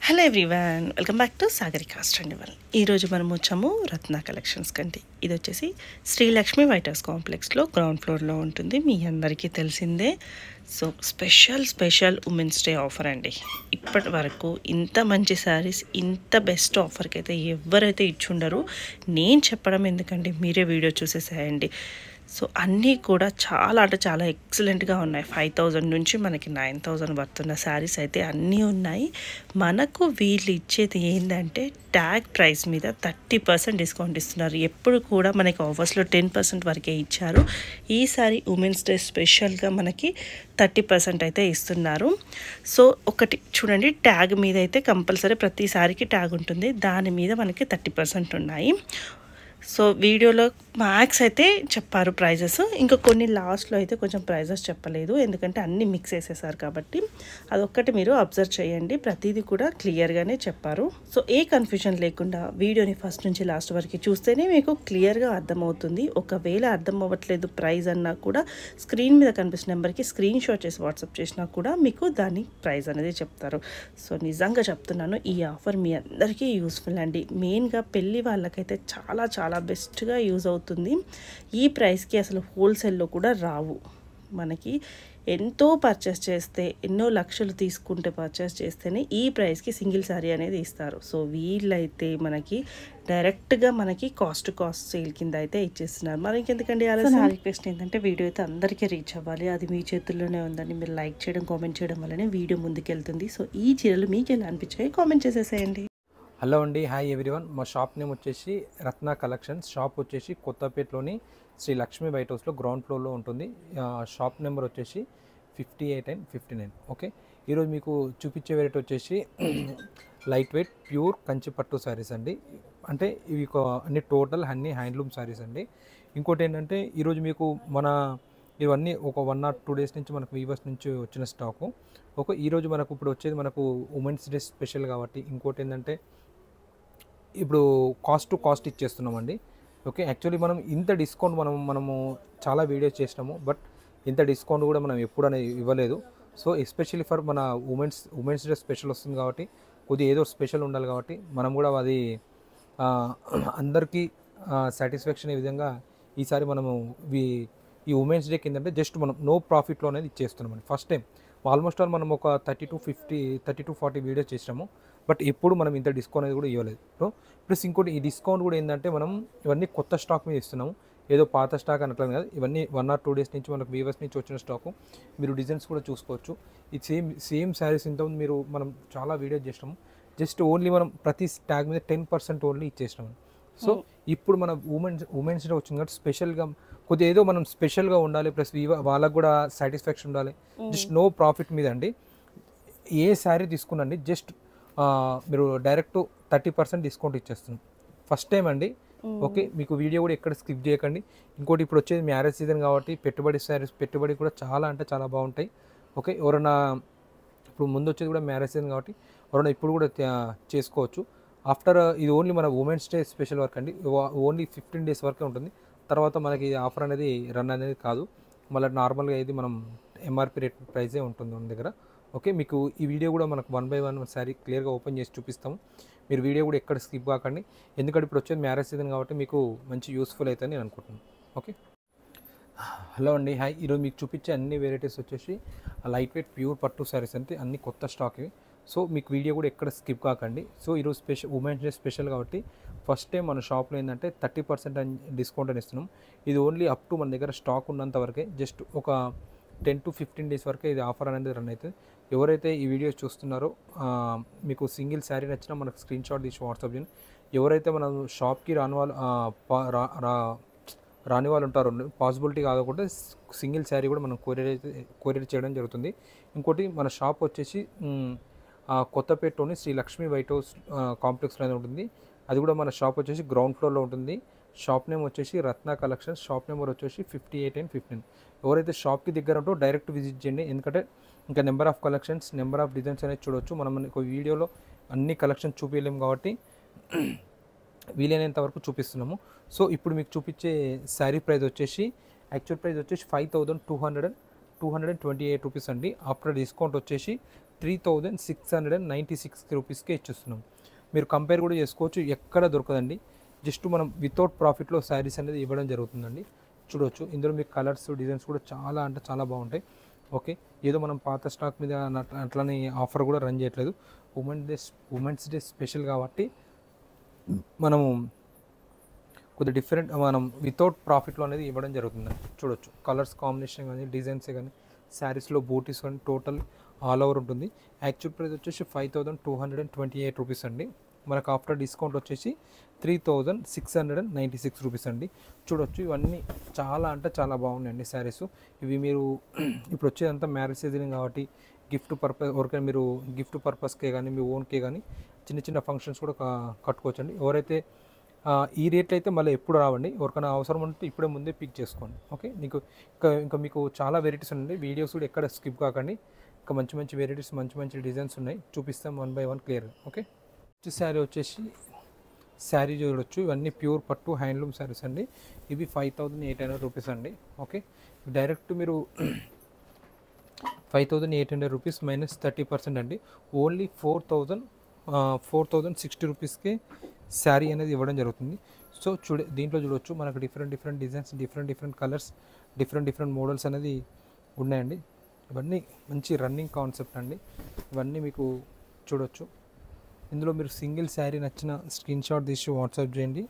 Hello everyone, welcome back to Sagarika స్టండివల్. ఈరోజు మనం వచ్చాము రత్న కలెక్షన్స్ కంటే. ఇది వచ్చేసి శ్రీలక్ష్మి వైట్ హౌస్ కాంప్లెక్స్లో గ్రౌండ్ ఫ్లోర్లో ఉంటుంది. మీ అందరికీ తెలిసిందే. So special women's day offer అండి. ఇప్పటి వరకు ఇంత మంచి శారీస్, ఇంత బెస్ట్ ఆఫర్కి అయితే ఎవరైతే ఇచ్చుండరు. నేను చెప్పడం ఎందుకంటే మీరే వీడియో చూసేసేయండి. సో అన్నీ కూడా చాలా అంటే చాలా ఎక్సలెంట్గా ఉన్నాయి. 5000 నుంచి మనకి 9000 పడుతున్న శారీస్ అయితే అన్నీ ఉన్నాయి. మనకు వీళ్ళు ఇచ్చేది ఏంటంటే ట్యాగ్ ప్రైస్ మీద 30% డిస్కౌంట్ ఇస్తున్నారు. ఎప్పుడు కూడా మనకి ఆఫర్స్లో 10% వరకే ఇచ్చారు. ఈసారి ఉమెన్స్ డే స్పెషల్గా మనకి 30% అయితే ఇస్తున్నారు. సో ఒకటి చూడండి, ట్యాగ్ మీద అయితే కంపల్సరీ ప్రతిసారికి ట్యాగ్ ఉంటుంది. దాని మీద మనకి 30% ఉన్నాయి. సో వీడియోలో మ్యాక్స్ అయితే చెప్పారు ప్రైజెస్, ఇంకా కొన్ని లాస్ట్లో అయితే కొంచెం ప్రైజెస్ చెప్పలేదు, ఎందుకంటే అన్నీ మిక్స్ చేసేసారు కాబట్టి. అదొక్కటి మీరు అబ్జర్వ్ చేయండి, ప్రతిదీ కూడా క్లియర్గానే చెప్పారు. సో ఏ కన్ఫ్యూజన్ లేకుండా వీడియోని ఫస్ట్ నుంచి లాస్ట్ వరకు చూస్తేనే మీకు క్లియర్గా అర్థమవుతుంది. ఒకవేళ అర్థం అవ్వట్లేదు ప్రైజ్ అన్నా కూడా స్క్రీన్ మీద కనిపిస్తున్న నెంబర్కి స్క్రీన్ షాట్ చేసి వాట్సాప్ చేసినా కూడా మీకు దాని ప్రైజ్ అనేది చెప్తారు. సో నిజంగా చెప్తున్నాను, ఈ ఆఫర్ మీ అందరికీ యూస్ఫుల్ అండి. మెయిన్గా పెళ్ళి వాళ్ళకైతే చాలా చాలా బెస్ట్గా యూజ్ అవుతుంది. ఈ ప్రైస్కి అసలు హోల్సేల్లో కూడా రావు. మనకి ఎంతో పర్చేస్ చేస్తే, ఎన్నో లక్షలు తీసుకుంటే పర్చేస్ చేస్తేనే ఈ ప్రైస్కి సింగిల్ శారీ అనేది ఇస్తారు. సో వీళ్ళైతే మనకి డైరెక్ట్గా మనకి కాస్ట్ సేల్ కింద అయితే ఇచ్చేస్తున్నారు. మనకి ఎందుకంటే నా రిక్వెస్ట్ ఏంటంటే వీడియో అయితే అందరికీ రీచ్ అవ్వాలి. అది మీ చేతుల్లోనే ఉందండి. మీరు లైక్ చేయడం, కామెంట్ చేయడం వల్లనే వీడియో ముందుకెళ్తుంది. సో ఈ చీరలు మీకు ఎలా అనిపించాయి కామెంట్ చేసేసేయండి. హలో అండి, హాయ్ ఎవ్రీవన్. మా షాప్ నేమ్ వచ్చేసి రత్న కలెక్షన్స్. షాప్ వచ్చేసి కొత్తపేటలోని శ్రీ లక్ష్మీ వైట్ హౌస్లో గ్రౌండ్ ఫ్లోర్లో ఉంటుంది. షాప్ నెంబర్ వచ్చేసి 58 and 59. ఓకే, ఈరోజు మీకు చూపించే వెరైటీ వచ్చేసి లైట్ వెయిట్ ప్యూర్ కంచి పట్టు శారీస్ అండి. అంటే ఇవి అన్ని టోటల్ అన్ని హ్యాండ్లూమ్ శారీస్ అండి. ఇంకోటి ఏంటంటే ఈరోజు మీకు ఇవన్నీ ఒక 1 or 2 days నుంచి మనకు వీవర్స్ నుంచి వచ్చిన స్టాకు. ఓకే, ఈరోజు మనకు ఇప్పుడు వచ్చేది మనకు ఉమెన్స్ డే స్పెషల్ కాబట్టి ఇంకోటి ఏంటంటే ఇప్పుడు కాస్ట్ టు కాస్ట్ ఇచ్చేస్తున్నామండి. ఓకే, యాక్చువల్లీ మనం ఇంత డిస్కౌంట్ మనము చాలా వీడియోస్ చేసినాము, బట్ ఇంత డిస్కౌంట్ కూడా మనం ఎప్పుడు అనేది ఇవ్వలేదు. సో ఎస్పెషల్లీ ఫర్ మన ఉమెన్స్ డే స్పెషల్ వస్తుంది కాబట్టి కొద్దిగా ఏదో స్పెషల్ ఉండాలి కాబట్టి మనం కూడా అది అందరికీ సాటిస్ఫాక్షన్ అయ్యే విధంగా ఈసారి మనము ఈ ఉమెన్స్ డే కింద జస్ట్ మనం నో ప్రాఫిట్లో అనేది ఇచ్చేస్తున్నామండి. ఫస్ట్ టైం ఆల్మోస్ట్ ఆల్ మనం ఒక 30 to 40 వీడియోస్ చేసినాము, బట్ ఎప్పుడు మనం ఇంత డిస్కౌంట్ అనేది కూడా ఇవ్వలేదు. సో ప్లస్ ఇంకోటి ఈ డిస్కౌంట్ కూడా ఏంటంటే మనం ఇవన్నీ కొత్త స్టాక్ మీద ఇస్తున్నాము, ఏదో పాత స్టాక్ అనట్లేదు కదా. ఇవన్నీ 1 or 2 days నుంచి మనకు వీవర్స్ నుంచి వచ్చిన స్టాకు. మీరు డిజైన్స్ కూడా చూసుకోవచ్చు. ఇది సేమ్ శారీస్ ఇంతకుముందు మనం చాలా వీడియోస్ చేసినాము. జస్ట్ ఓన్లీ మనం ప్రతి ట్యాగ్ మీద 10% ఓన్లీ ఇచ్చేసినాము. సో ఇప్పుడు మన ఉమెన్స్ డే వచ్చింది కాబట్టి స్పెషల్గా కొద్దిగా ఏదో మనం స్పెషల్గా ఉండాలి, ప్లస్ వాళ్ళకు కూడా సాటిస్ఫాక్షన్ ఉండాలి. జస్ట్ నో ప్రాఫిట్ మీద అండి. ఏ శారీ తీసుకున్నాండి జస్ట్ మీరు డైరెక్ట్ 30% డిస్కౌంట్ ఇచ్చేస్తున్నాం ఫస్ట్ టైం అండి. ఓకే, మీకు వీడియో కూడా ఎక్కడ స్కిప్ చేయకండి. ఇంకోటి ఇప్పుడు వచ్చేది మ్యారేజ్ సీజన్ కాబట్టి పెట్టుబడి కూడా చాలా అంటే చాలా బాగుంటాయి. ఓకే, ఎవరైనా ఇప్పుడు ముందు వచ్చేది కూడా మ్యారేజ్ సీజన్ కాబట్టి ఎవరైనా ఇప్పుడు కూడా చేసుకోవచ్చు. ఆఫ్టర్ ఇది ఓన్లీ మన ఉమెన్స్ డే స్పెషల్ వర్క్ అండి. ఓన్లీ 15 days వరకే ఉంటుంది. తర్వాత మనకి ఆఫర్ అనేది రన్ అనేది కాదు. మళ్ళీ నార్మల్గా ఇది మనం ఎంఆర్పి రేట్ ప్రైజే ఉంటుంది మన దగ్గర. ఓకే, మీకు ఈ వీడియో కూడా మనకు 1 by 1 శారీ క్లియర్గా ఓపెన్ చేసి చూపిస్తాము. మీరు వీడియో కూడా ఎక్కడ స్కిప్ కాకండి, ఎందుకంటే ఇప్పుడు వచ్చేది మ్యారేజ్ సీజన్ కాబట్టి మీకు మంచి యూస్ఫుల్ అవుతుందని నేను అనుకుంటున్నాను. ఓకే, హలో అండి, హాయ్. ఈరోజు మీకు చూపించే అన్ని వెరైటీస్ వచ్చేసి లైట్ వెయిట్ ప్యూర్ పట్టు శారీస్ అంటే అన్ని కొత్త స్టాక్ ఇవి. సో మీకు వీడియో కూడా ఎక్కడ స్కిప్ కాకండి. సో ఈరోజు ఉమెన్స్ డే స్పెషల్ కాబట్టి ఫస్ట్ టైం మన షాప్లో ఏంటంటే 30% డిస్కౌంట్ అని ఇస్తున్నాం. ఇది ఓన్లీ అప్ టు మన దగ్గర స్టాక్ ఉన్నంత వరకే, జస్ట్ ఒక 10 to 15 days వరకే ఇది ఆఫర్ అనేది రన్ అవుతుంది. ఎవరైతే ఈ వీడియోస్ చూస్తున్నారో మీకు సింగిల్ శారీ నచ్చినా మనకు స్క్రీన్ షాట్ తీసి వాట్సాప్ చేయండి. ఎవరైతే మన షాప్కి రాని వాళ్ళు ఉంటారో, పాసిబిలిటీ కాకుండా సింగిల్ శారీ కూడా మనం కొరియర్ చేయడం జరుగుతుంది. ఇంకోటి మన షాప్ వచ్చేసి కొత్తపేటలోని శ్రీ లక్ష్మీ వైట్ హౌస్ కాంప్లెక్స్లో ఉంటుంది. అది కూడా మన షాప్ వచ్చేసి గ్రౌండ్ ఫ్లోర్లో ఉంటుంది. షాప్ నేమ్ వచ్చేసి రత్న కలెక్షన్స్. షాప్ నెంబర్ వచ్చేసి 58 and 15. ఎవరైతే షాప్కి దగ్గర ఉంటో డైరెక్ట్ విజిట్ చేయండి, ఎందుకంటే ఇంకా number of collections, number of designs అనేది చూడవచ్చు. మనం ఒక వీడియోలో అన్ని కలెక్షన్స్ చూపించలేము కాబట్టి వీలైనంత వరకు చూపిస్తున్నాము. సో ఇప్పుడు మీకు చూపించే శారీ ప్రైస్ వచ్చేసి యాక్చువల్ ప్రైస్ వచ్చేసి 5228 రూపీస్ అండి. ఆఫ్టర్ డిస్కౌంట్ వచ్చేసి 3696 రూపీస్కే ఇచ్చిస్తున్నాం. మీరు కంపేర్ కూడా చేసుకోవచ్చు, ఎక్కడ దొరకదండి. జస్ట్ మనం వితౌట్ ప్రాఫిట్లో శారీస్ అనేది ఇవ్వడం జరుగుతుందండి. చూడవచ్చు ఇందులో మీకు కలర్స్ డిజైన్స్ కూడా చాలా అంటే చాలా బాగుంటాయి. ఓకే, ఏదో మనం పాత స్టాక్ మీద అట్లని ఆఫర్ కూడా రన్ చేయట్లేదు. ఉమెన్స్ డే స్పెషల్ కాబట్టి మనము కొద్దిగా డిఫరెంట్ మనం వితౌట్ ప్రాఫిట్లో అనేది ఇవ్వడం జరుగుతుంది. చూడొచ్చు కలర్స్ కాంబినేషన్ కానీ డిజైన్స్ కానీ శారీస్లో బూటీస్ కానీ టోటల్ ఆల్ ఓవర్ ఉంటుంది. యాక్చువల్ ప్రైస్ వచ్చేసి 5228 రూపీస్ అండి. మనకు ఆఫ్టర్ డిస్కౌంట్ వచ్చేసి 3696 రూపీస్ అండి. చూడొచ్చు ఇవన్నీ చాలా అంటే చాలా బాగున్నాయండి శారీస్. ఇవి మీరు ఇప్పుడు వచ్చేదంతా మ్యారేజ్ సీజన్ కాబట్టి గిఫ్ట్ పర్పస్ ఎవరికైనా మీరు గిఫ్ట్ పర్పస్కే కానీ మీ ఓన్కే కానీ చిన్న చిన్న ఫంక్షన్స్ కూడా కట్టుకోవచ్చండి. ఎవరైతే ఈ రేట్లు అయితే మళ్ళీ ఎప్పుడు రావండి. ఎవరికైనా అవసరం ఉంటే ఇప్పుడే ముందే పిక్ చేసుకోండి. ఓకే, ఇంకా మీకు చాలా వెరైటీస్ ఉన్నాయి. వీడియోస్ కూడా ఎక్కడ స్కిప్ కాకండి. ఇంకా మంచి మంచి వెరైటీస్ మంచి మంచి డిజైన్స్ ఉన్నాయి, చూపిస్తాం one by one clear. Okay, sari వచ్చేసి శారీ చూడొచ్చు ఇవన్నీ ప్యూర్ పట్టు హ్యాండ్లూమ్ శారీస్ అండి. ఇవి 5800 రూపీస్ అండి. ఓకే, డైరెక్ట్ మీరు 5800 రూపీస్ మైనస్ 30% అండి. ఓన్లీ 4060 రూపీస్కే శారీ అనేది ఇవ్వడం జరుగుతుంది. సో దీంట్లో చూడవచ్చు మనకు different designs, different colours, different models అనేది ఉన్నాయండి. ఇవన్నీ మంచి రన్నింగ్ కాన్సెప్ట్ అండి. ఇవన్నీ మీకు చూడొచ్చు. ఇందులో మీరు సింగిల్ శారీ నచ్చిన స్క్రీన్ షాట్ తీసి వాట్సాప్ చేయండి.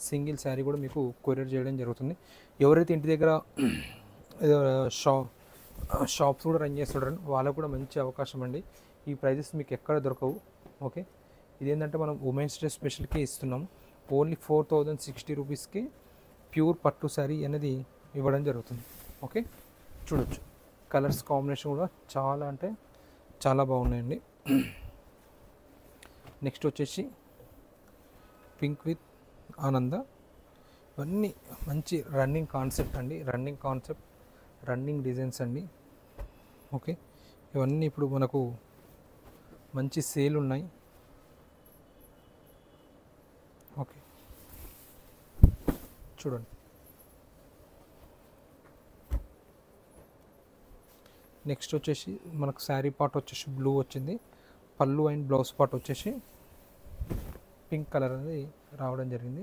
సింగిల్ శారీ కూడా మీకు కొరియర్ చేయడం జరుగుతుంది. ఎవరైతే ఇంటి దగ్గర షాప్స్ కూడా రన్ చేస్తుంటారని వాళ్ళకు కూడా మంచి అవకాశం అండి. ఈ ప్రైజెస్ మీకు ఎక్కడ దొరకవు. ఓకే, ఇదేంటంటే మనం ఉమెన్స్ డే స్పెషల్కి ఇస్తున్నాము. ఓన్లీ 4060 రూపీస్కి ప్యూర్ పట్టు శారీ అనేది ఇవ్వడం జరుగుతుంది. ఓకే, చూడొచ్చు కలర్స్ కాంబినేషన్ కూడా చాలా అంటే చాలా బాగున్నాయండి. నెక్స్ట్ వచ్చేసి పింక్ విత్ ఆనంద. ఇవన్నీ మంచి రన్నింగ్ కాన్సెప్ట్ అండి. రన్నింగ్ డిజైన్స్ అండి. ఓకే, ఇవన్నీ ఇప్పుడు మనకు మంచి సేల్ ఉన్నాయి. ఓకే, చూడండి నెక్స్ట్ వచ్చేసి మనకు శారీ పార్ట్ వచ్చేసి బ్లూ వచ్చింది. పళ్ళు అండ్ బ్లౌజ్ పార్ట్ వచ్చేసి పింక్ కలర్ అనేది రావడం జరిగింది.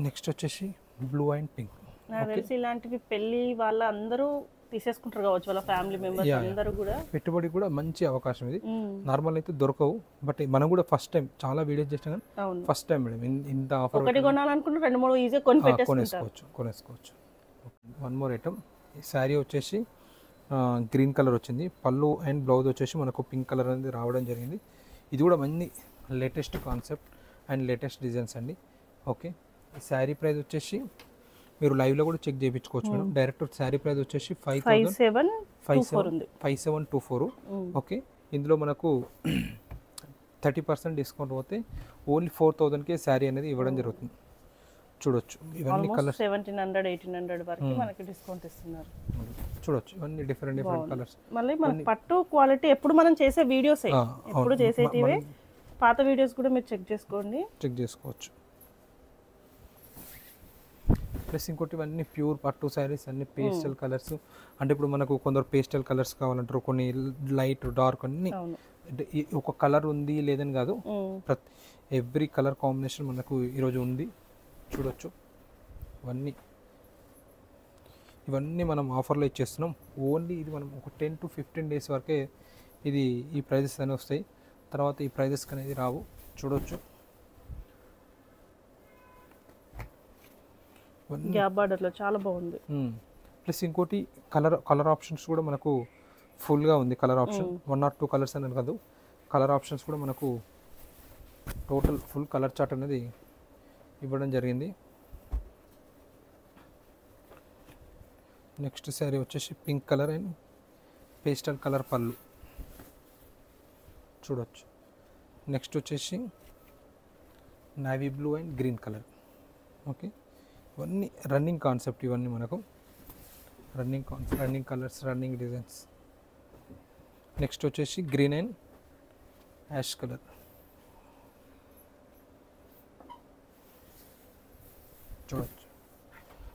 నెక్స్ట్ వచ్చేసి బ్లూ అండ్ పింక్. నాకు తెలిసి ఇలాంటివి పెళ్లి వాళ్ళ అందరూ తీసేసుకుంటారు కావచ్చు, వాళ్ళ ఫ్యామిలీ మెంబర్స్ అందరూ కూడా. పెట్టుబడి కూడా మంచి అవకాశం ఇది. నార్మల్ అయితే దొరకవు, బట్ మనం కూడా ఫస్ట్ టైం చాలా వీడియోస్ చేసినా కానీ ఫస్ట్ టైం మేడం ఇంత ఆఫర్. ఒకటి కొనాలనుకుంటే 2-3 ఈజీగా కొనేసుకోవచ్చు. One more item. ఈ శారీ వచ్చేసి గ్రీన్ కలర్ వచ్చింది. పళ్ళు అండ్ బ్లౌజ్ వచ్చేసి మనకు పింక్ కలర్ అనేది రావడం జరిగింది. ఇది కూడా మంచి latest concept and latest designs అండి. ఓకే, ఈ శారీ ప్రైస్ వచ్చేసి మీరు లైవ్లో కూడా చెక్ చేయించుకోవచ్చు మేడం. డైరెక్ట్ శారీ ప్రైస్ వచ్చేసి 5724. ఓకే, ఇందులో మనకు 30% డిస్కౌంట్ పోతే ఓన్లీ 4000కే శారీ అనేది ఇవ్వడం జరుగుతుంది. చూడొచ్చు ఇవన్నీ కలర్స్ 1700-1800 వరకు మనకి డిస్కౌంట్ ఇస్తున్నారు. చూడొచ్చు ఇవన్నీ డిఫరెంట్ కలర్స్. మళ్ళీ మన పట్టు క్వాలిటీ ఎప్పుడు మనం చేసే వీడియోస్ ఎప్పుడు చేసేటివే, పాత వీడియోస్ కూడా మీరు చెక్ చేసుకోవచ్చు. ప్లస్ ఇంకోటి ఇవన్నీ ప్యూర్ పట్టు శారీస్ అన్ని పేస్టల్ కలర్స్. అంటే ఇప్పుడు మనకు కొందరు పేస్టల్ కలర్స్ కావాలంటారు, కొన్ని లైట్ డార్క్ అన్ని. అంటే ఒక కలర్ ఉంది లేదని కాదు, ఎవ్రీ కలర్ కాంబినేషన్ మనకు ఈరోజు ఉంది. చూడొచ్చు ఇవన్నీ మనం ఆఫర్లో ఇచ్చేస్తున్నాం. ఓన్లీ ఇది మనం ఒక 10 to 15 days వరకే ఇది ఈ ప్రైజెస్ అనేవి వస్తాయి. తర్వాత ఈ ప్రైజెస్ అనేది రావు. చూడొచ్చు గ్యాప్ బార్డర్లో చాలా బాగుంది. ప్లస్ ఇంకోటి కలర్ ఆప్షన్స్ కూడా మనకు ఫుల్గా ఉంది. కలర్ ఆప్షన్ 1 or 2 కలర్స్ అనేది కాదు, కలర్ ఆప్షన్స్ కూడా మనకు టోటల్ ఫుల్ కలర్ చార్ట్ అనేది ఇవ్వడం జరిగింది. నెక్స్ట్ శారీ వచ్చేసి pink colour and pastel colour పళ్ళు. చూడొచ్చు నెక్స్ట్ వచ్చేసి navy blue and green colour. Okay, ఇవన్నీ రన్నింగ్ కాన్సెప్ట్. ఇవన్నీ మనకు running colours, running designs. Next వచ్చేసి గ్రీన్ అండ్ యాష్ కలర్. చూడవచ్చు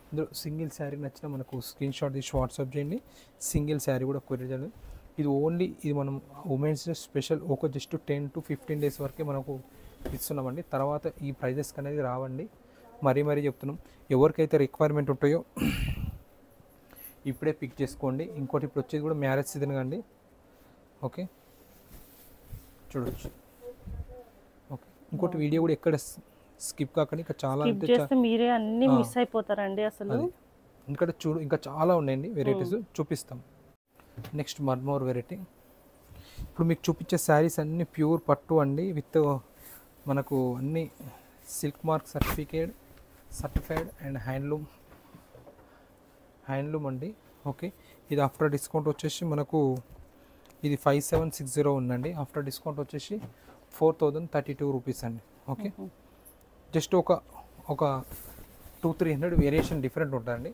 ఇందులో సింగిల్ శారీ నచ్చిన మనకు స్క్రీన్ షాట్ తీసి వాట్సాప్ చేయండి. సింగిల్ శారీ కూడా కొరియర్ చేయండి. ఇది ఓన్లీ ఇది మనం ఉమెన్స్ డే స్పెషల్ ఒక జస్ట్ 10 to 15 డేస్ వరకే మనకు ఇస్తున్నామండి. తర్వాత ఈ ప్రైజెస్ అనేది రావండి. మరీ చెప్తున్నాం, ఎవరికైతే రిక్వైర్మెంట్ ఉంటాయో ఇప్పుడే పిక్ చేసుకోండి. ఇంకోటి ఇప్పుడు వచ్చేది కూడా మ్యారేజ్ సీజన్ కండి. ఓకే, చూడొచ్చు. ఓకే, ఇంకోటి వీడియో కూడా ఎక్కడ స్కిప్ కాకండి. ఇంకా చాలా అంటే చేస్తే మీరే అన్ని మిస్ అయిపోతారండి అసలు. ఇక్కడ చూడు, ఇంకా చాలా ఉన్నాయండి వెరైటీస్, చూపిస్తాం. నెక్స్ట్ మర్మోర్ వెరైటీ. ఇప్పుడు మీకు చూపించే శారీస్ అన్నీ ప్యూర్ పట్టు అండి, విత్ మనకు అన్ని silk mark certified and handloom అండి. ఓకే, ఇది ఆఫ్టర్ డిస్కౌంట్ వచ్చేసి మనకు ఇది 5760 ఉందండి. ఆఫ్టర్ డిస్కౌంట్ వచ్చేసి 4032 రూపీస్ అండి. ఓకే, జస్ట్ ఒక 200-300 వేరియేషన్ డిఫరెంట్ ఉంటాయండి.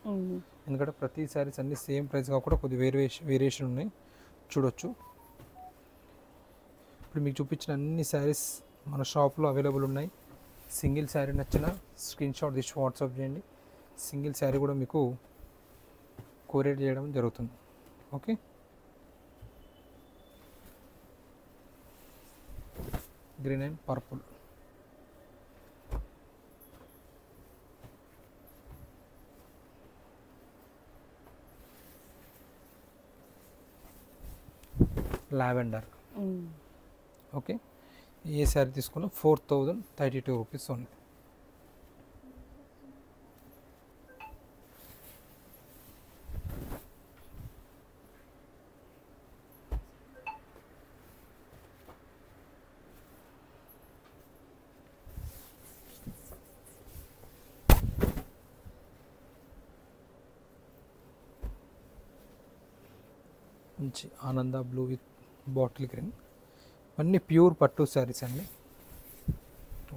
ఎందుకంటే ప్రతి శారీస్ అన్ని సేమ్ ప్రైస్ కాకుండా కొద్ది వేరియేషన్ ఉన్నాయి, చూడొచ్చు. ఇప్పుడు మీకు చూపించిన అన్ని శారీస్ మన షాప్లో అవైలబుల్ ఉన్నాయి. సింగిల్ శారీ నచ్చిన స్క్రీన్ షాట్ తీసి వాట్సాప్ చేయండి. సింగిల్ శారీ కూడా మీకు కొరియర్ చేయడం జరుగుతుంది. Okay, green and purple. Lavender. Okay, ఏ శారీ తీసుకున్నా 4032 రూపీస్ ఉంది. మంచి ఆనంద బ్లూ విత్ బాటిల్ గ్రీన్, అన్నీ ప్యూర్ పట్టు శారీస్ అండి.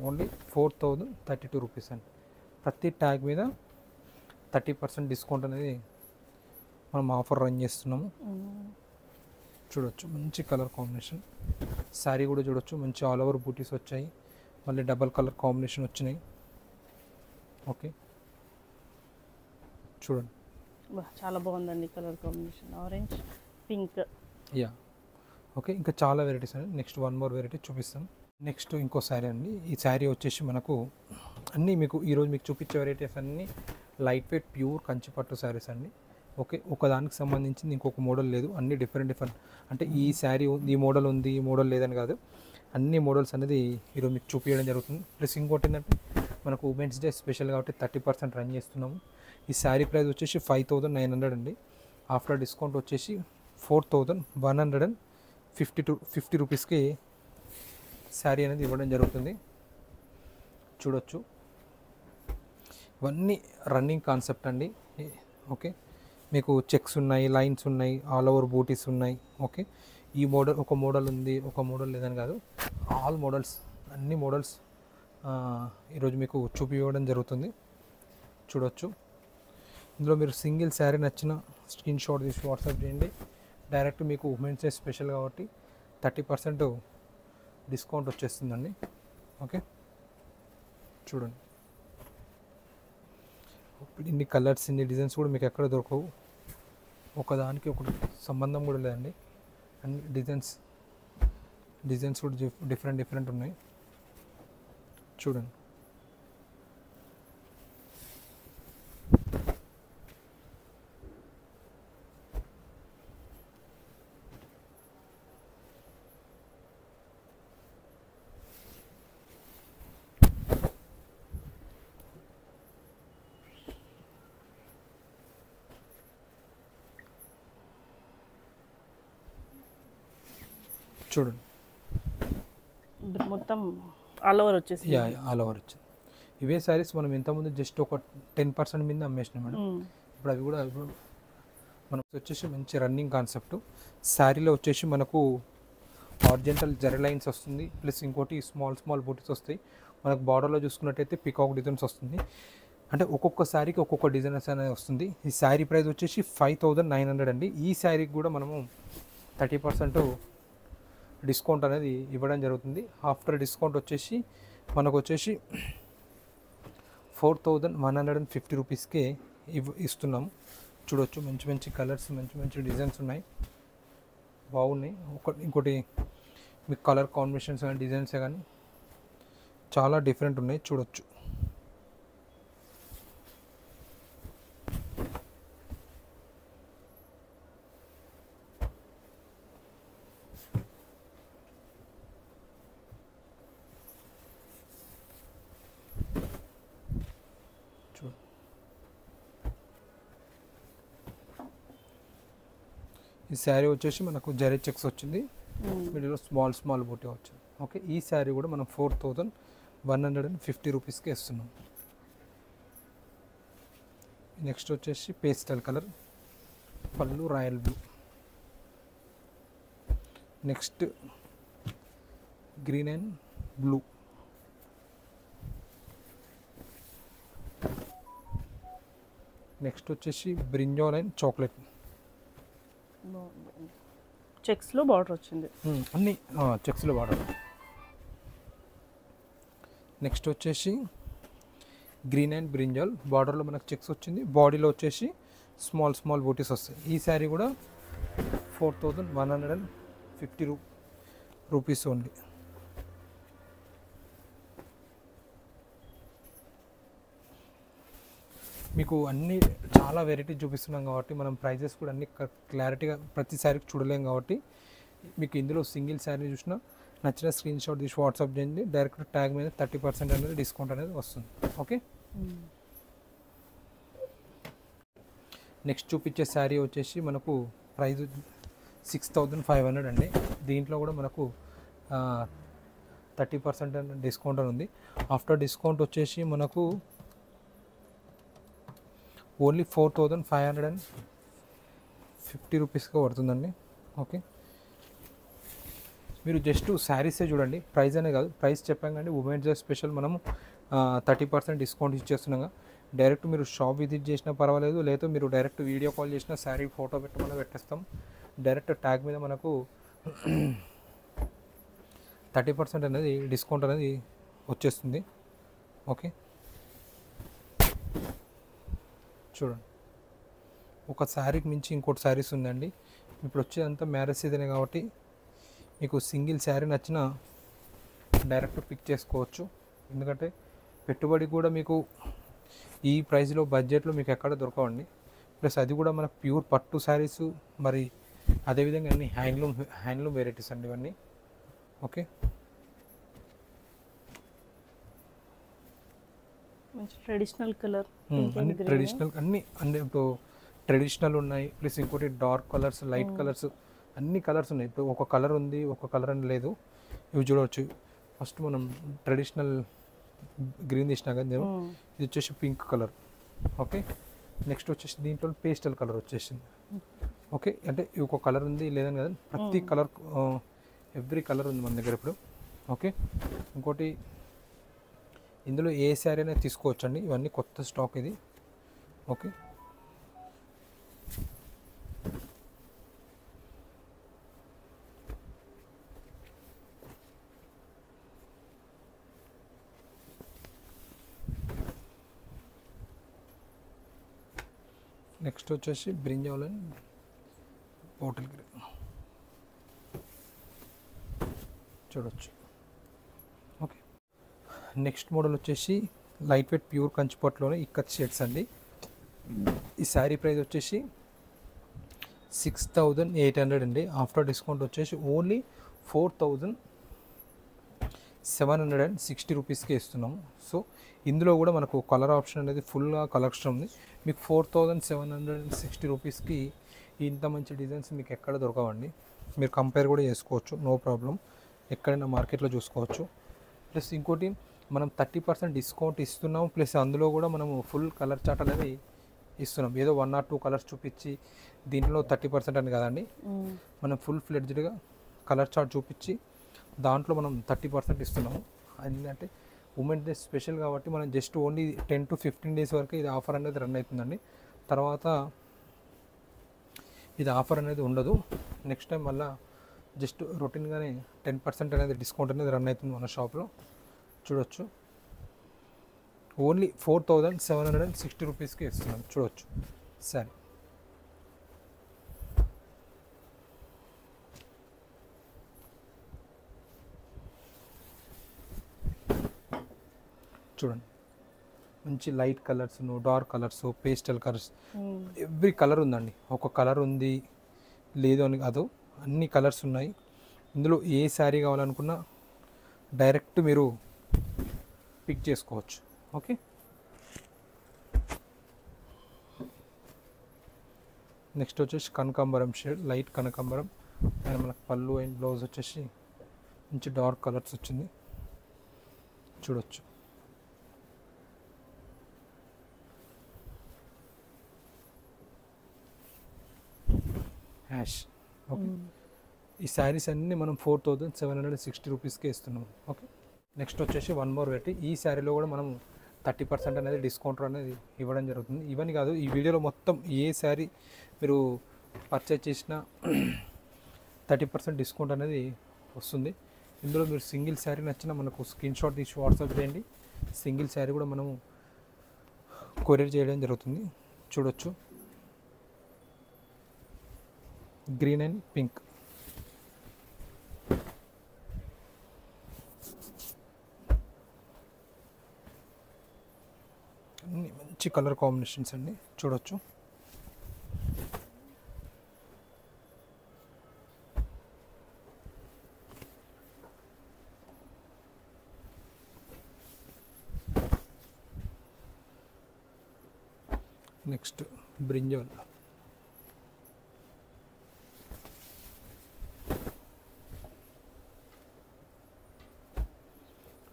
ఓన్లీ 4032 రూపీస్ అండి. ప్రతి ట్యాగ్ మీద 30% డిస్కౌంట్ అనేది మనం ఆఫర్ రన్ చేస్తున్నాము. చూడొచ్చు, మంచి కలర్ కాంబినేషన్. శారీ కూడా చూడొచ్చు, మంచి ఆల్ ఓవర్ బూటీస్ వచ్చాయి, మళ్ళీ డబల్ కలర్ కాంబినేషన్ వచ్చినాయి. ఓకే, చూడండి, చాలా బాగుందండి colour combination, orange pink. Yeah, okay, ఇంకా చాలా వెరైటీస్ అండి. నెక్స్ట్ వన్ మోర్ వెరైటీ చూపిస్తాం. నెక్స్ట్ ఇంకో శారీ అండి. ఈ శారీ వచ్చేసి మనకు అన్నీ మీకు ఈరోజు మీకు చూపించే వెరైటీస్ అన్నీ లైట్ వెయిట్ ప్యూర్ కంచిపట్టు శారీస్ అండి. ఓకే, ఒకదానికి సంబంధించింది ఇంకొక మోడల్ లేదు, అన్నీ డిఫరెంట్ అంటే ఈ శారీ ఈ మోడల్ ఉంది ఈ మోడల్ లేదని కాదు, అన్ని మోడల్స్ అనేది ఈరోజు మీకు చూపించడం జరుగుతుంది. ప్లస్ ఇంకోటి ఏంటంటే మనకు ఉమెన్స్ డే స్పెషల్ కాబట్టి 30% రన్ చేస్తున్నాము. ఈ శారీ ప్రైస్ వచ్చేసి 5900 అండి. ఆఫ్టర్ డిస్కౌంట్ వచ్చేసి 4150 రూపీస్కి శారీ అనేది ఇవ్వడం జరుగుతుంది. చూడొచ్చు, ఇవన్నీ రన్నింగ్ కాన్సెప్ట్ అండి. ఓకే, మీకు చెక్స్ ఉన్నాయి, లైన్స్ ఉన్నాయి, ఆల్ ఓవర్ బూటీస్ ఉన్నాయి. ఓకే, ఈ మోడల్ ఒక మోడల్ ఉంది ఒక మోడల్ లేదని కాదు, ఆల్ మోడల్స్ అన్ని మోడల్స్ ఈరోజు మీకు చూపించడం జరుగుతుంది. చూడొచ్చు, ఇందులో మీరు సింగిల్ శారీ నచ్చిన స్క్రీన్ షాట్ తీసి వాట్సాప్ చేయండి. డైరెక్ట్ మీకు ఉమెన్స్ డే స్పెషల్ కాబట్టి 30% డిస్కౌంట్ వచ్చేస్తుందండి. ఓకే, చూడండి, ఇన్ని కలర్స్ ఇన్ని డిజైన్స్ కూడా మీకు ఎక్కడ దొరకవు, ఒకదానికి ఒకటి సంబంధం కూడా లేదండి. అన్ని డిజైన్స్ కూడా డిఫరెంట్ ఉన్నాయి. చూడండి, చూడండి, మొత్తం ఆల్ ఓవర్ వచ్చేసి. ఆల్ ఓవర్ వచ్చింది. ఇవే శారీస్ మనం ఇంతకుముందు జస్ట్ ఒక 10% మీద అమ్మేసినాం మేడం. ఇప్పుడు అవి కూడా మనకు వచ్చేసి మంచి రన్నింగ్ కాన్సెప్ట్. శారీలో వచ్చేసి మనకు ఆర్జెంటల్ జరీ లైన్స్ వస్తుంది, ప్లస్ ఇంకోటి స్మాల్ బూటీస్ వస్తాయి. మనకు బార్డర్లో చూసుకున్నట్టయితే పికాక్ డిజైన్స్ వస్తుంది. అంటే ఒక్కొక్క శారీకి ఒక్కొక్క డిజైన్స్ అనేది వస్తుంది. ఈ శారీ ప్రైస్ వచ్చేసి 5900 అండి. ఈ శారీకి కూడా మనము 30% డిస్కౌంట్ అనేది ఇవ్వడం జరుగుతుంది. ఆఫ్టర్ డిస్కౌంట్ వచ్చేసి మనకు వచ్చేసి 4150 రూపీస్కే ఇస్తున్నాము. చూడొచ్చు, మంచి కలర్స్ మంచి డిజైన్స్ ఉన్నాయి. బాగున్నాయి. ఇంకోటి మీకు కలర్ కాంబినేషన్స్ కానీ డిజైన్స్ కానీ చాలా డిఫరెంట్ ఉన్నాయి, చూడొచ్చు. ఈ శారీ వచ్చేసి మనకు జరీ చెక్స్ వచ్చింది, మిడిల్లో స్మాల్ బూటీ వచ్చింది. ఓకే, ఈ శారీ కూడా మనం 4150 రూపీస్కి ఇస్తున్నాం. నెక్స్ట్ వచ్చేసి పేస్టల్ కలర్, పళ్ళు royal blue. Next green and blue. Next వచ్చేసి బ్రింజాల్ అండ్ చాక్లెట్. చెక్స్లో బార్డర్ వచ్చింది, అన్ని చెక్స్లో బార్డర్. నెక్స్ట్ వచ్చేసి గ్రీన్ అండ్ బ్రింజాల్, బార్డర్లో మనకు చెక్స్ వచ్చింది, బాడీలో వచ్చేసి స్మాల్ బూటీస్ వస్తాయి. ఈ శారీ కూడా 4150 రూపీస్ ఓన్లీ. మీకు అన్ని చాలా వెరైటీ చూపిస్తున్నాం కాబట్టి మనం ప్రైజెస్ కూడా అన్ని క్లారిటీగా ప్రతి శారీకి చూడలేం కాబట్టి మీకు ఇందులో సింగిల్ శారీ చూసినా నచ్చిన స్క్రీన్ షాట్ తీసి వాట్సాప్ చేయండి, డైరెక్ట్ ట్యాగ్ మీద 30% అనేది డిస్కౌంట్ అనేది వస్తుంది. ఓకే, నెక్స్ట్ చూపించే శారీ వచ్చేసి మనకు ప్రైస్ 6500 అండి. దీంట్లో కూడా మనకు 30% డిస్కౌంట్ అని ఉంది. ఆఫ్టర్ డిస్కౌంట్ వచ్చేసి మనకు ఓన్లీ 4550 రూపీస్గా పడుతుందండి. ఓకే, మీరు జస్ట్ శారీసే చూడండి, ప్రైస్ అనే కాదు, ప్రైస్ చెప్పాం కానీ ఉమెన్స్ డే స్పెషల్ మనము 30% డిస్కౌంట్ ఇచ్చేస్తున్నాగా. డైరెక్ట్ మీరు షాప్ విజిట్ చేసినా పర్వాలేదు, లేదా మీరు డైరెక్ట్ వీడియో కాల్ చేసినా శారీ ఫోటో పెట్టమని పెట్టేస్తాం. డైరెక్ట్ ట్యాగ్ మీద మనకు 30% అనేది డిస్కౌంట్ అనేది వచ్చేస్తుంది. ఓకే, చూడండి, ఒక శారీకి మించి ఇంకోటి శారీస్ ఉందండి. ఇప్పుడు వచ్చేదంతా మ్యారేజ్ సీజనే కాబట్టి మీకు సింగిల్ శారీ నచ్చిన డైరెక్ట్ పిక్ చేసుకోవచ్చు. ఎందుకంటే పెట్టుబడి కూడా మీకు ఈ ప్రైస్లో బడ్జెట్లో మీకు ఎక్కడ దొరకవండి. ప్లస్ అది కూడా మనకు ప్యూర్ పట్టు శారీస్, మరి అదేవిధంగా అన్ని హ్యాండ్లూమ్ వెరైటీస్ అండి ఇవన్నీ. ఓకే, ట్రెడిషనల్ కలర్, అన్ని ట్రెడిషనల్, అన్ని ఇప్పుడు ట్రెడిషనల్ ఉన్నాయి, ప్లస్ ఇంకోటి డార్క్ కలర్స్, లైట్ కలర్స్, అన్ని కలర్స్ ఉన్నాయి. ఇప్పుడు ఒక కలర్ ఉంది, ఒక కలర్ అని లేదు. ఇవి చూడవచ్చు. ఫస్ట్ మనం ట్రెడిషనల్ గ్రీన్ తీసినా కదా, ఇది వచ్చేసి పింక్ కలర్. ఓకే, నెక్స్ట్ వచ్చేసి దీంట్లో పేస్టల్ కలర్ వచ్చేసింది. ఓకే, అంటే ఒక కలర్ ఉంది లేదని కదా, ప్రతి కలర్ ఎవ్రీ కలర్ ఉంది మన దగ్గర ఇప్పుడు. ఓకే, ఇంకోటి ఇందులో ఏ శారీ అయినా తీసుకోవచ్చండి, ఇవన్నీ కొత్త స్టాక్ ఇది. ఓకే, నెక్స్ట్ వచ్చేసి బ్రింజాల్ అండ్ బాటిల్ గ్రీన్ చూడవచ్చు. ఓకే, నెక్స్ట్ మోడల్ వచ్చేసి లైట్ వెయిట్ ప్యూర్ కంచిపట్టులోనే ఇక్కత్ షేడ్స్ అండి. ఈ శారీ ప్రైస్ వచ్చేసి 6800 అండి. ఆఫ్టర్ డిస్కౌంట్ వచ్చేసి ఓన్లీ 4760 రూపీస్కి ఇస్తున్నాము. సో ఇందులో కూడా మనకు కలర్ ఆప్షన్ అనేది ఫుల్గా కలెక్షన్ ఉంది. మీకు 4760 రూపీస్కి ఇంత మంచి డిజైన్స్ మీకు ఎక్కడ దొరకవండి. మీరు కంపేర్ కూడా చేసుకోవచ్చు, నో ప్రాబ్లం, ఎక్కడైనా మార్కెట్లో చూసుకోవచ్చు. ప్లస్ ఇంకోటి మనం 30% డిస్కౌంట్ ఇస్తున్నాం, ప్లస్ అందులో కూడా మనము ఫుల్ కలర్ చార్ట్ అనేది ఇస్తున్నాం. ఏదో 1 or 2 కలర్స్ చూపించి దీంట్లో 30% అని కదండి, మనం ఫుల్ ఫ్లెడ్జ్డ్గా కలర్ చార్ట్ చూపించి దాంట్లో మనం 30% ఇస్తున్నాము. ఏంటంటే ఉమెన్స్ డే స్పెషల్ కాబట్టి మనం జస్ట్ ఓన్లీ 10 to 15 days వరకు ఇది ఆఫర్ అనేది రన్ అవుతుందండి. తర్వాత ఇది ఆఫర్ అనేది ఉండదు. నెక్స్ట్ టైం మళ్ళీ జస్ట్ రొటీన్గానే 10% అనేది డిస్కౌంట్ అనేది రన్ అవుతుంది మన షాప్లో, చూడొచ్చు. ఓన్లీ 4760 రూపీస్కి ఇస్తున్నాం, చూడొచ్చు. సరే, చూడండి, మంచి light colours, dark colours, pastel colours, every colour ఉందండి. ఒక కలర్ ఉంది లేదు అని కాదు, అన్ని కలర్స్ ఉన్నాయి. ఇందులో ఏ శారీ కావాలనుకున్నా డైరెక్ట్ మీరు పిక్ చేసుకోవచ్చు. ఓకే, నెక్స్ట్ వచ్చేసి కనకాంబరం షేడ్, లైట్ కనకాంబరం. అండ్ మనకు పళ్ళు అండ్ బ్లౌజ్ వచ్చేసి మంచి డార్క్ కలర్స్ వచ్చింది, చూడొచ్చు. హ్యాష్. ఓకే, ఈ శారీస్ అన్నీ మనం 4760 రూపీస్కే ఇస్తున్నాం. ఓకే, నెక్స్ట్ వచ్చేసి వన్ మోర్ వెరైటీ. ఈ శారీలో కూడా మనం 30% అనేది డిస్కౌంట్ అనేది ఇవ్వడం జరుగుతుంది. ఇవన్నీ కాదు, ఈ వీడియోలో మొత్తం ఏ శారీ మీరు పర్చేజ్ చేసినా 30% డిస్కౌంట్ అనేది వస్తుంది. ఇందులో మీరు సింగిల్ శారీ నచ్చినా మనకు స్క్రీన్ షాట్ తీసి వాట్సాప్ చేయండి. సింగిల్ శారీ కూడా మనము కొరియర్ చేయడం జరుగుతుంది. చూడొచ్చు, గ్రీన్ అండ్ పింక్. అన్ని మంచి కలర్ కాంబినేషన్స్ అండి, చూడొచ్చు. నెక్స్ట్ బ్రింజాల్,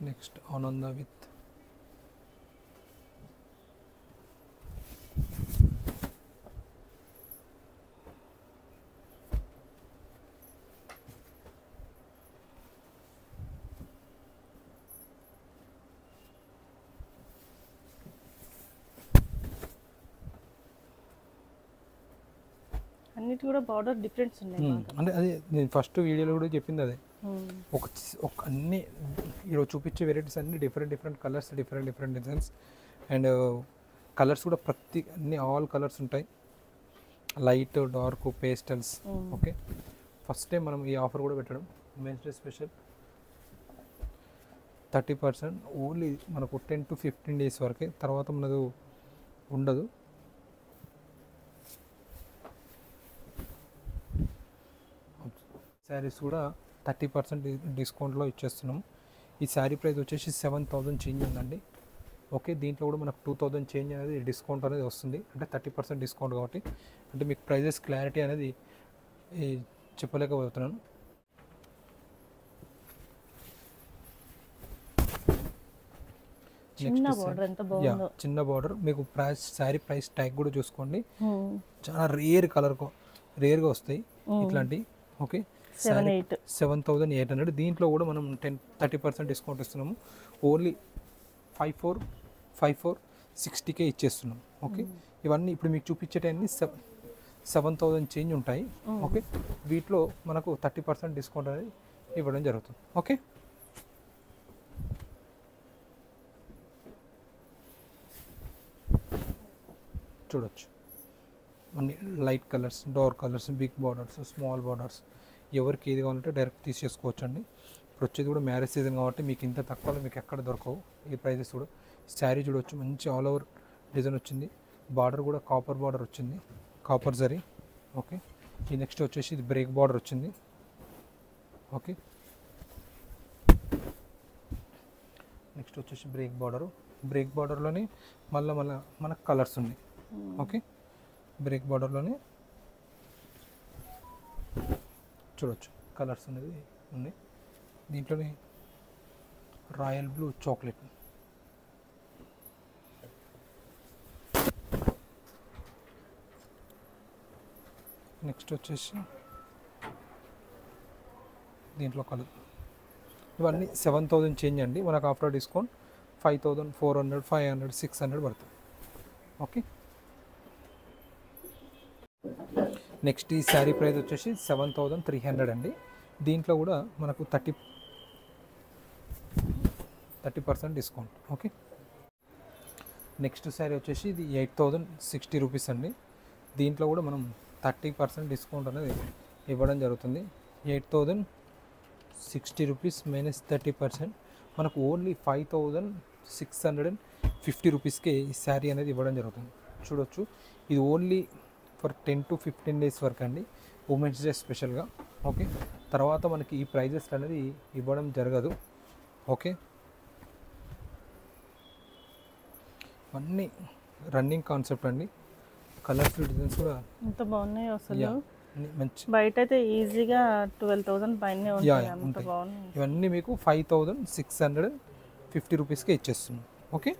నెక్స్ట్ ఆనంద విత్ అన్నిటి కూడా బార్డర్ డిఫరెన్స్ ఉన్నాయి. అంటే అదే నేను ఫస్ట్ వీడియోలో కూడా చెప్పింది అదే. ఒక అన్ని ఈరోజు చూపించే వెరైటీస్ అన్ని different colours, different designs. And colours కూడా అన్ని ఆల్ కలర్స్ ఉంటాయి, light, dark, pastels. Okay, first time మనం ఈ ఆఫర్ కూడా పెట్టడం, ఉమెన్స్ డే స్పెషల్ 30%. ఓన్లీ మనకు 10 to 15 days వరకే, తర్వాత మనకు ఉండదు. శారీస్ కూడా 30% డిస్కౌంట్లో ఇచ్చేస్తున్నాము. ఈ శారీ ప్రైస్ వచ్చేసి 7000 చేంజ్ ఉందండి. ఓకే, దీంట్లో కూడా మనకు 2000 చేంజ్ అనేది డిస్కౌంట్ అనేది వస్తుంది, అంటే 30% డిస్కౌంట్ కాబట్టి. అంటే మీకు ప్రైజెస్ క్లారిటీ అనేది చెప్పలేకపోతున్నాను. చిన్న బార్డర్ మీకు శారీ ప్రైస్ ట్యాగ్ కూడా చూసుకోండి. చాలా రేర్గా వస్తాయి ఇట్లాంటి. ఓకే, 7800. దీంట్లో కూడా మనం 30% డిస్కౌంట్ ఇస్తున్నాము. ఓన్లీ 5460కే ఇచ్చేస్తున్నాం. ఓకే, ఇవన్నీ ఇప్పుడు మీకు చూపించేటన్నీ 7000 చేంజ్ ఉంటాయి. ఓకే, వీటిలో మనకు 30% డిస్కౌంట్ అనేది ఇవ్వడం జరుగుతుంది. ఓకే, చూడొచ్చు, అన్ని light colours, dark colours, big borders, small borders. ఎవరికి ఏది కావాలంటే డైరెక్ట్ తీసేసుకోవచ్చు అండి. ఇప్పుడు వచ్చేది కూడా మ్యారేజ్ సీజన్ కాబట్టి మీకు ఇంత తక్కువలో మీకు ఎక్కడ దొరకవు ఈ ప్రైజెస్ కూడా. శారీ చూడవచ్చు, మంచి ఆల్ ఓవర్ డిజైన్ వచ్చింది. బార్డర్ కూడా కాపర్ బార్డర్ వచ్చింది, కాపర్ జరీ. ఓకే, ఈ నెక్స్ట్ వచ్చేసి ఇది బ్రేక్ బార్డర్ వచ్చింది. ఓకే, నెక్స్ట్ వచ్చేసి బ్రేక్ బార్డర్లోనే మళ్ళీ మనకు కలర్స్ ఉన్నాయి. ఓకే, బ్రేక్ బార్డర్లోనే చూడవచ్చు కలర్స్ అనేది ఉన్నాయి. దీంట్లోనే రాయల్ బ్లూ, చాక్లెట్. నెక్స్ట్ వచ్చేసి దీంట్లో కలర్. ఇవన్నీ 7000 చేంజ్ అండి. మనకు ఆఫ్టర్ డిస్కౌంట్ 5400, 500, 600 పడుతుంది. ఓకే, నెక్స్ట్ ఈ శారీ ప్రైస్ వచ్చేసి 7300 అండి. దీంట్లో కూడా మనకు 30% డిస్కౌంట్. ఓకే, నెక్స్ట్ శారీ వచ్చేసి ఇది 8060 రూపీస్ అండి. దీంట్లో కూడా మనం 30% డిస్కౌంట్ అనేది ఇవ్వడం జరుగుతుంది. 8060 రూపీస్ మైనస్ 30% మనకు ఓన్లీ 5400 650 రూపీస్కి ఈ శారీ అనేది ఇవ్వడం జరుగుతుంది. చూడొచ్చు, ఇది ఓన్లీ ఫర్ 10 to 15 డేస్ వరకు అండి, ఉమెన్స్ డే స్పెషల్గా. ఓకే, తర్వాత మనకి ఈ ప్రైజెస్ అనేది ఇవ్వడం జరగదు. ఓకే, అన్నీ రన్నింగ్ కాన్సెప్ట్ అండి. కలర్స్ డిజైన్స్ కూడా ఎంత బాగున్నాయి అసలు. యా, మంచి బయట అయితే ఈజీగా 12,000 పైనే యా ఉంటాయి. యా అంత ఉంటాయి. బాగున్నాయి. ఇవన్నీ మీకు 5650 రూపీస్కే ఇచ్చేస్తున్నాం. ఓకే,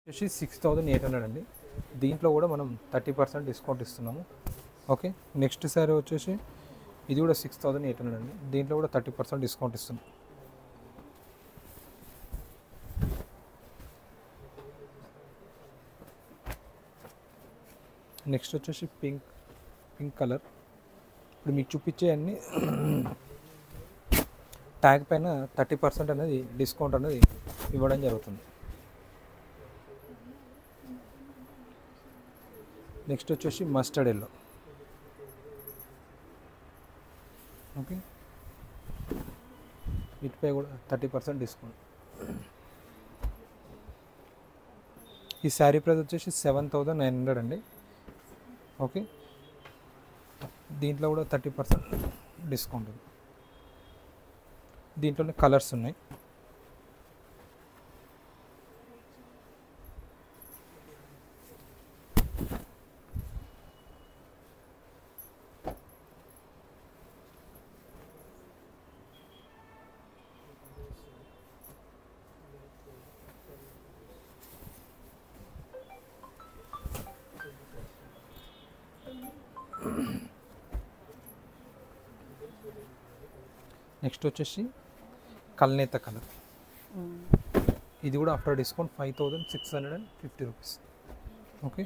వచ్చేసి 6800 అండి. దీంట్లో కూడా మనం 30% డిస్కౌంట్ ఇస్తున్నాము. ఓకే, నెక్స్ట్ సారీ వచ్చేసి ఇది కూడా 6800 అండి. దీంట్లో కూడా 30% డిస్కౌంట్ ఇస్తున్నాం. నెక్స్ట్ వచ్చేసి పింక్ కలర్. ఇప్పుడు మీకు చూపించే అన్ని ట్యాగ్ పైన 30% అనేది డిస్కౌంట్ అనేది ఇవ్వడం జరుగుతుంది. నెక్స్ట్ వచ్చేసి మస్టర్డ్ ఎల్లో. ఓకే, వీటిపై కూడా 30% డిస్కౌంట్. ఈ శారీ ప్రైస్ వచ్చేసి 7900 అండి. ఓకే, దీంట్లో కూడా 30% డిస్కౌంట్ ఉంది. దీంట్లోనే కలర్స్ ఉన్నాయి. నెక్స్ట్ వచ్చేసి కల్నేత కలర్. ఇది కూడా ఆఫ్టర్ డిస్కౌంట్ 5650 రూపీస్. ఓకే,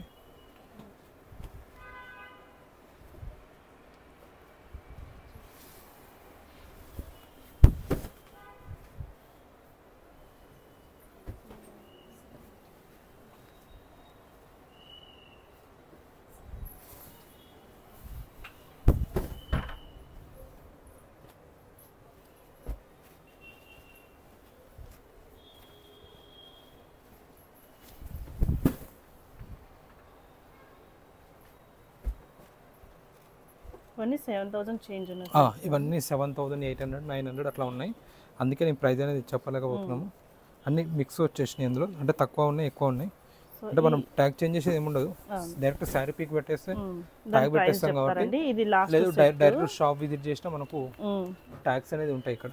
ఇవన్నీ 7,000 చేంజ్ ఉన్నాయి. ఇవన్నీ 7800 900 అట్లా ఉన్నాయి. అందుకే నేను ప్రైస్ అనేది చెప్పలేకపోతున్నాము. అన్ని మిక్స్ వచ్చేసినాయి ఇందులో, అంటే తక్కువ ఉన్నాయి ఎక్కువ ఉన్నాయి. అంటే మనం ట్యాగ్ చేంజ్ చేసేది ఏముండదు, డైరెక్ట్ శారీ పిక్ పెట్టేస్తే ట్యాగ్ పెట్టేస్తాం కాబట్టి. లేదు, డైరెక్ట్ షాప్ విజిట్ చేసినా మనకు ట్యాగ్స్ అనేది ఉంటాయి ఇక్కడ.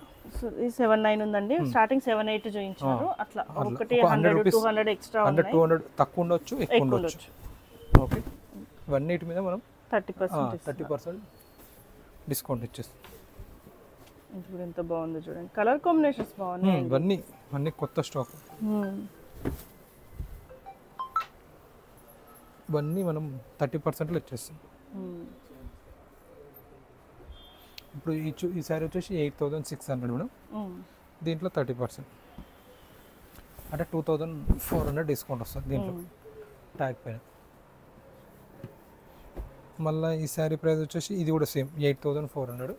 79 ఉందండి, స్టార్టింగ్ 78 చూపించారు. అట్లా ఒకటి 100 200 ఎక్స్ట్రా 100 200 తక్కువ ఉండొచ్చు, ఎక్కువ ఉండొచ్చు. ఓకే, ఇవన్నిటి మీద మనం 30% డిస్కౌంట్ ఇచ్చేస్తాం. ఇప్పుడు ఎంత బాగుందో చూడండి, కలర్ కాంబినేషన్స్ బాగున్నాయి. ఇవన్నీ కొత్త స్టాక్. ఇవన్నీ మనం 30% ఇచ్చేస్తాం. ఇప్పుడు ఈ సారీ వచ్చేసి 8600 మేడం. దీంట్లో 30% అంటే 2400 డిస్కౌంట్ వస్తుంది దీంట్లో ట్యాగ్ పైన. మళ్ళీ ఈ శారీ ప్రైస్ వచ్చేసి ఇది కూడా సేమ్ 8400.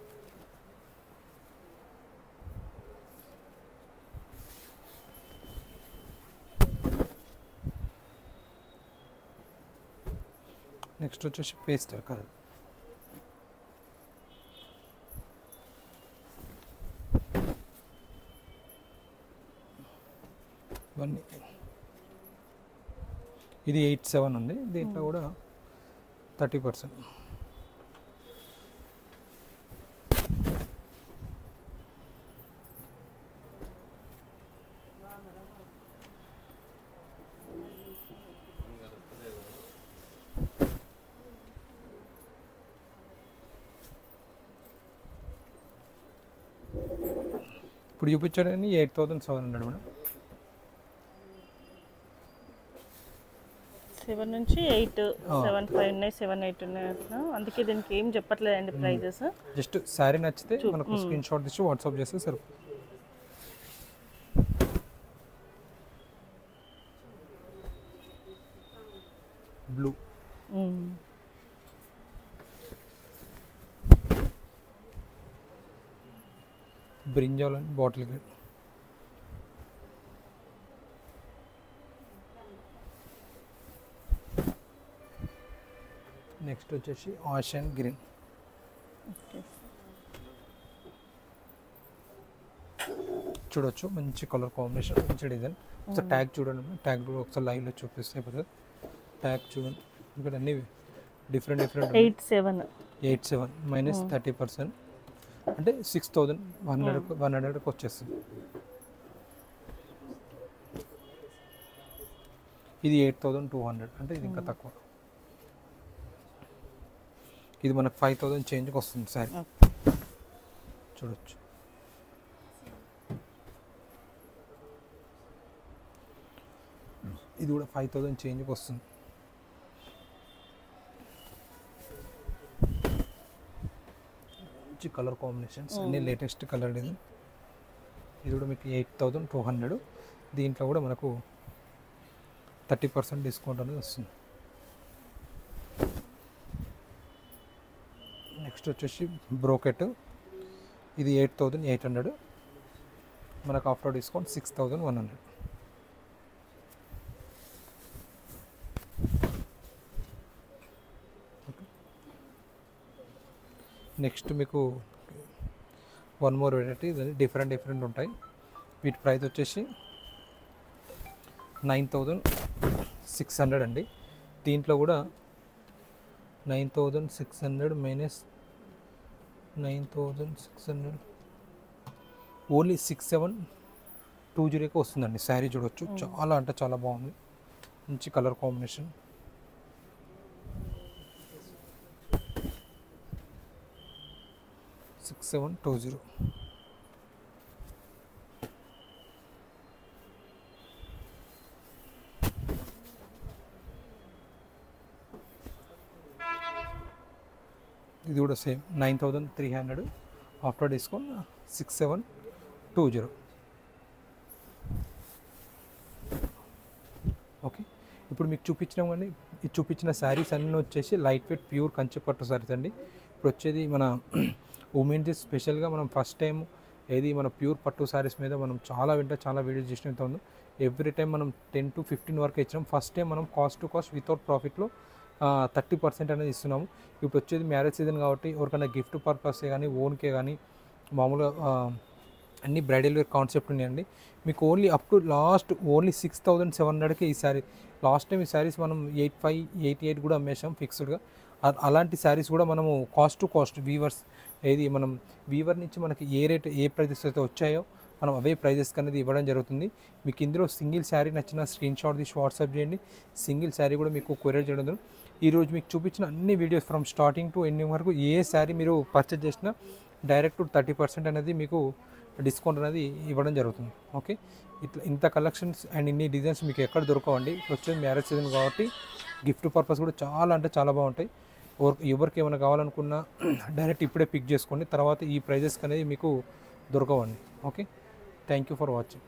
నెక్స్ట్ వచ్చేసి పేస్టల్ కలర్. ఇవన్నీ ఇది 87 ఉంది. దీంట్లో కూడా 30%. ఇప్పుడు చూపించడానికి 8700 మేడం. 7 నుంచి 8 7.5 ఉన్నాయి, 7.8 ఉన్నాయి అట్లా. అందుకే దీనికి ఏం చెప్పట్లేదండి ప్రైజెస్. జస్ట్ శారీ నచ్చితే మనకు స్క్రీన్ షాట్ తీసి వాట్సాప్ చేస్తే సరిపోతుంది. Blue brinjal and bottle green. Next వచ్చేసి ఆషియన్ గ్రీన్. చూడొచ్చు మంచి కలర్ కాంబినేషన్, మంచి డిజైన్. ఒకసారి ట్యాగ్ చూడండి, ట్యాగ్ కూడా ఒకసారి లైవ్లో చూపిస్తే అయిపోతుంది. ట్యాగ్ చూడండి, ఇక్కడ అన్ని డిఫరెంట్ 87 మైనస్ 30%, అంటే 6100కి వచ్చేస్తుంది. ఇది 8200, అంటే ఇది ఇంకా తక్కువ. ఇది మనకు 5000 చేంజ్కి వస్తుంది సారీ. చూడొచ్చు, ఇది కూడా 5000 చేంజ్కి వస్తుంది. మంచి కలర్ కాంబినేషన్స్, అన్ని లేటెస్ట్ కలర్ డిజైన్. ఇది కూడా మీకు 8200. దీంట్లో కూడా మనకు 30% డిస్కౌంట్ అనేది వస్తుంది. నెక్స్ట్ వచ్చేసి బ్రోకెట్. ఇది 8800, మనకు ఆఫ్టర్ డిస్కౌంట్ 6100. నెక్స్ట్ మీకు వన్ మోర్ వెరైటీ, డిఫరెంట్ ఉంటాయి. వీటి ప్రైస్ వచ్చేసి 9600 అండి. దీంట్లో కూడా 9600 మైనస్ 9600 ఓన్లీ 6720కి వస్తుందండి శారీ. చూడొచ్చు, చాలా అంటే చాలా బాగుంది, మంచి కలర్ కాంబినేషన్. $6720. ఇది కూడా సేమ్ 9300, ఆఫ్టర్ డిస్కౌంట్ 6720. ఓకే, ఇప్పుడు మీకు చూపించినాం కానీ ఇది చూపించిన శారీస్ అన్నీ వచ్చేసి లైట్ వెయిట్ ప్యూర్ కంచి పట్టు శారీస్ అండి. ఇప్పుడు వచ్చేది మన ఉమెన్స్ డే స్పెషల్గా మనం ఫస్ట్ టైం ఏది మన ప్యూర్ పట్టు శారీస్ మీద మనం చాలా వీడియోస్ చేసినంత ఉందో. ఎవ్రీ టైం మనం 10 to 15 వరకు ఇచ్చినాం. ఫస్ట్ టైం మనం కాస్ట్ టు కాస్ట్ వితౌట్ ప్రాఫిట్లో 30% అనేది ఇస్తున్నాము. ఇప్పుడు వచ్చేది మ్యారేజ్ సీజన్ కాబట్టి ఎవరికైనా గిఫ్ట్ పర్పసే కానీ ఓన్కే కానీ మామూలుగా అన్ని బ్రైడల్ వేర్ కాన్సెప్ట్ ఉన్నాయండి. మీకు only up to last only 6700కి ఈ శారీ. లాస్ట్ టైం ఈ శారీస్ మనం 8588 కూడా అమ్మేసాం ఫిక్స్డ్గా. అలాంటి శారీస్ కూడా మనము కాస్ట్ టు కాస్ట్ వీవర్స్ ఏది మనం వీవర్ నుంచి మనకి ఏ ప్రైజెస్ అయితే వచ్చాయో మనం అవే ప్రైజెస్కి అనేది ఇవ్వడం జరుగుతుంది. మీకు ఇందులో సింగిల్ శారీ నచ్చిన స్క్రీన్ షాట్ తీసి వాట్సాప్ చేయండి. సింగిల్ శారీ కూడా మీకు కొరియర్ చేయడం. ఈరోజు మీకు చూపించిన అన్ని videos from starting to ending వరకు ఏ శారీ మీరు పర్చేజ్ చేసినా డైరెక్ట్ 30% అనేది మీకు డిస్కౌంట్ అనేది ఇవ్వడం జరుగుతుంది. ఓకే, ఇట్లా ఇంత కలెక్షన్స్ అండ్ ఇన్ని డిజైన్స్ మీకు ఎక్కడ దొరకవండి. వచ్చేది మ్యారేజ్ సీజన్ కాబట్టి గిఫ్ట్ పర్పస్ కూడా చాలా అంటే చాలా బాగుంటాయి. ఎవరికి ఏమైనా కావాలనుకున్నా డైరెక్ట్ ఇప్పుడే పిక్ చేసుకోండి, తర్వాత ఈ ప్రైజెస్కి అనేది మీకు దొరకవండి. Okay, thank you for watching.